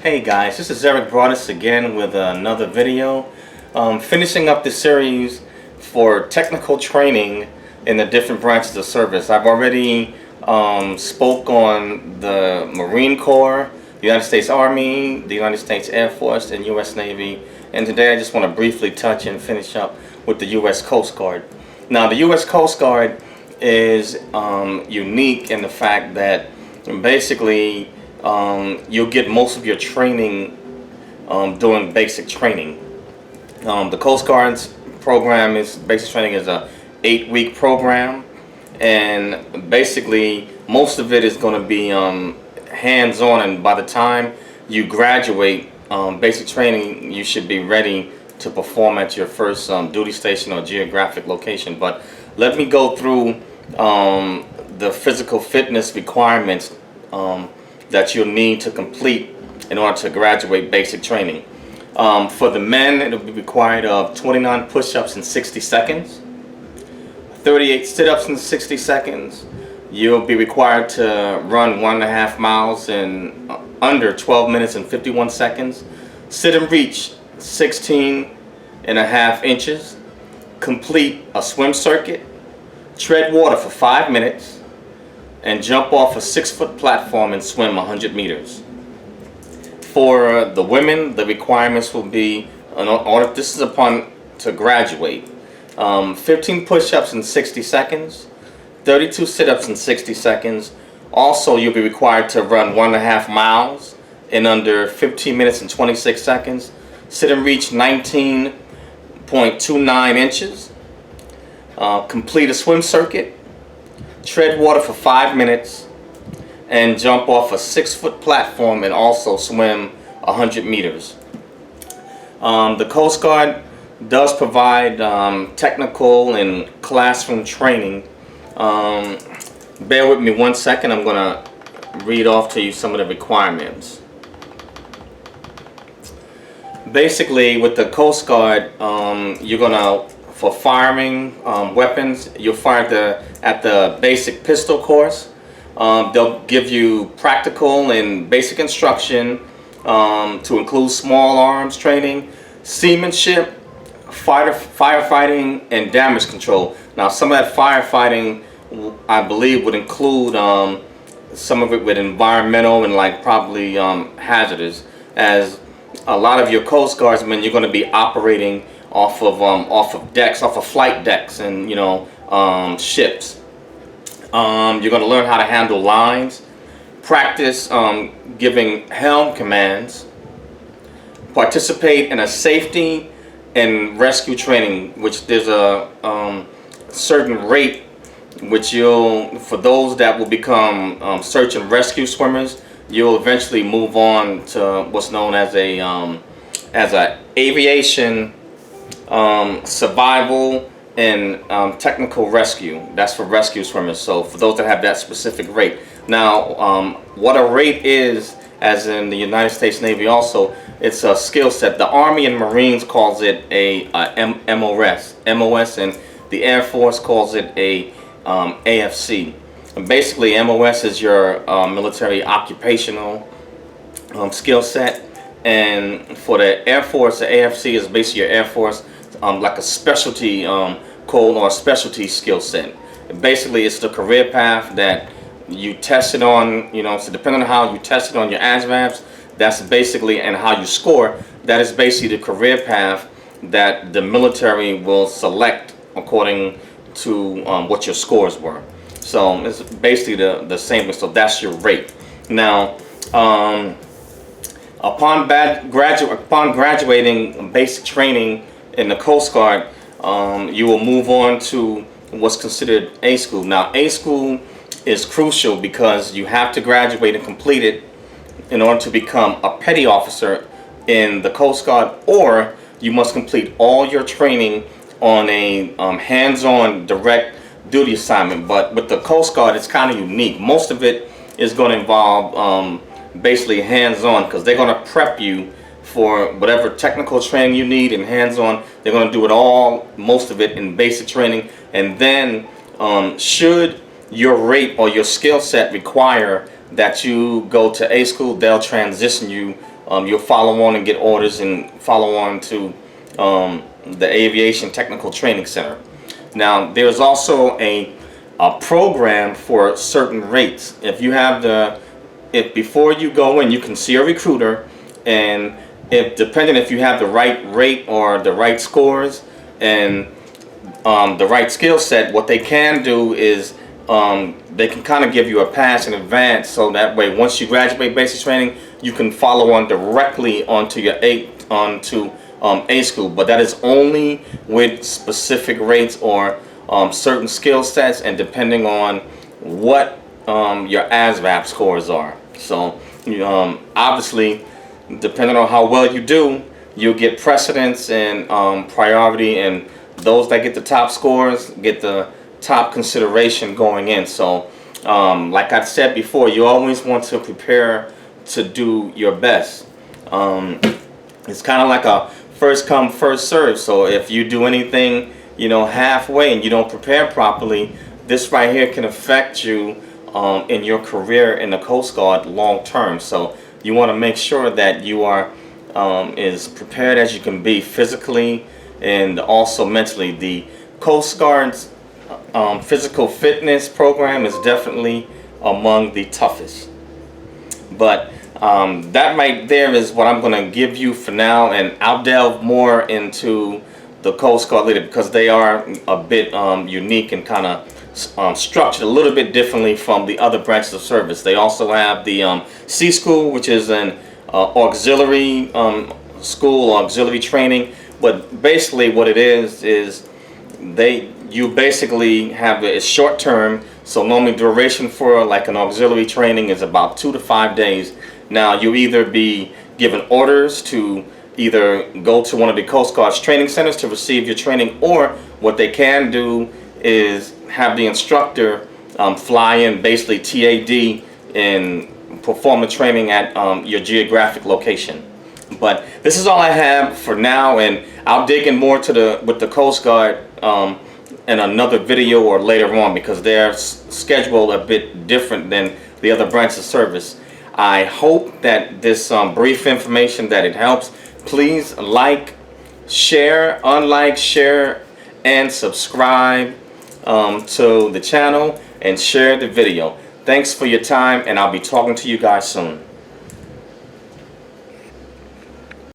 Hey guys, this is Eric Broadus again with another video. Finishing up the series for technical training in the different branches of service. I've already spoke on the Marine Corps, the United States Army, the United States Air Force, and U.S. Navy. And today I just want to briefly touch and finish up with the U.S. Coast Guard. Now the U.S. Coast Guard is unique in the fact that basically you'll get most of your training doing basic training. The Coast Guard's program is basic training is a 8-week program, and basically most of it is going to be hands-on. And by the time you graduate basic training, you should be ready to perform at your first duty station or geographic location. But let me go through the physical fitness requirements that you'll need to complete in order to graduate basic training. For the men, it'll be required of 29 push-ups in 60 seconds, 38 sit-ups in 60 seconds. You'll be required to run 1.5 miles in under 12 minutes and 51 seconds. Sit and reach 16.5 inches. Complete a swim circuit. Tread water for 5 minutes. And jump off a 6-foot platform and swim 100 meters. For the women, the requirements will be, this is upon to graduate, 15 push-ups in 60 seconds, 32 sit-ups in 60 seconds. Also, you'll be required to run 1.5 miles in under 15 minutes and 26 seconds. Sit and reach 19.29 inches. Complete a swim circuit. Tread water for 5 minutes and jump off a 6-foot platform and also swim 100 meters. The Coast Guard does provide technical and classroom training. Bear with me 1 second. I'm going to read off to you some of the requirements. Basically, with the Coast Guard, you're going to, for firing weapons, you'll fire at the basic pistol course. They'll give you practical and basic instruction to include small arms training, seamanship, firefighting, and damage control. Now, some of that firefighting, I believe, would include some of it with environmental and probably hazardous, as a lot of your Coast Guardsmen, you're going to be operating off of decks, off of flight decks, and ships. You're going to learn how to handle lines, practice giving helm commands, participate in a safety and rescue training, which there's a certain rate which for those that will become search and rescue swimmers, you'll eventually move on to what's known as a aviation survival and technical rescue. That's for rescue swimmers. So for those that have that specific rate. Now, what a rate is, as in the United States Navy also, it's a skill set. The Army and Marines calls it a MOS, and the Air Force calls it a AFC. And basically, MOS is your military occupational skill set, and for the Air Force, the AFC is basically your Air Force like a specialty code or a specialty skill set. Basically, it's the career path that you test it on, so depending on how you test it on your ASVABs, that's basically, and how you score, that is basically the career path that the military will select according to what your scores were. So it's basically the same, so that's your rate. Now, upon graduating basic training in the Coast Guard, you will move on to what's considered A School. Now, A School is crucial because you have to graduate and complete it in order to become a petty officer in the Coast Guard, or you must complete all your training on a hands-on direct duty assignment. But with the Coast Guard, it's kind of unique. Most of it is going to involve basically hands-on, because they're going to prep you for whatever technical training you need, and hands-on, they're going to do it all, most of it in basic training. And then should your rate or your skill set require that you go to A School, they'll transition you you'll follow on and get orders and follow on to the Aviation Technical Training Center. Now, there's also a program for certain rates. If you have if before you go in, you can see a recruiter, and depending if you have the right rate or the right scores and the right skill set, what they can do is they can kind of give you a pass in advance, so that way once you graduate basic training, you can follow on directly onto your A school. But that is only with specific rates or certain skill sets, and depending on what your ASVAB scores are. So obviously, depending on how well you do, you'll get precedence and priority, and those that get the top scores get the top consideration going in. So like I said before, you always want to prepare to do your best. It's kind of like a first come first serve. So if you do anything halfway and you don't prepare properly, this right here can affect you in your career in the Coast Guard long term. So you want to make sure that you are as prepared as you can be physically and also mentally. The Coast Guard's physical fitness program is definitely among the toughest. But that right there is what I'm going to give you for now, and I'll delve more into the Coast Guard leader because they are a bit unique and kind of structured a little bit differently from the other branches of service. They also have the C School, which is an auxiliary school, auxiliary training. But basically what it is you basically have it's short term. So normally duration for like an auxiliary training is about 2 to 5 days. Now you either be given orders to either go to one of the Coast Guard's training centers to receive your training, or what they can do is have the instructor fly in, basically TAD, and perform the training at your geographic location. But this is all I have for now, and I'll dig in more with the Coast Guard in another video or later on, because they're scheduled a bit different than the other branches of service. I hope that this brief information that it helps. Please like, share, unlike, share, and subscribe to the channel, and share the video. Thanks for your time, and I'll be talking to you guys soon.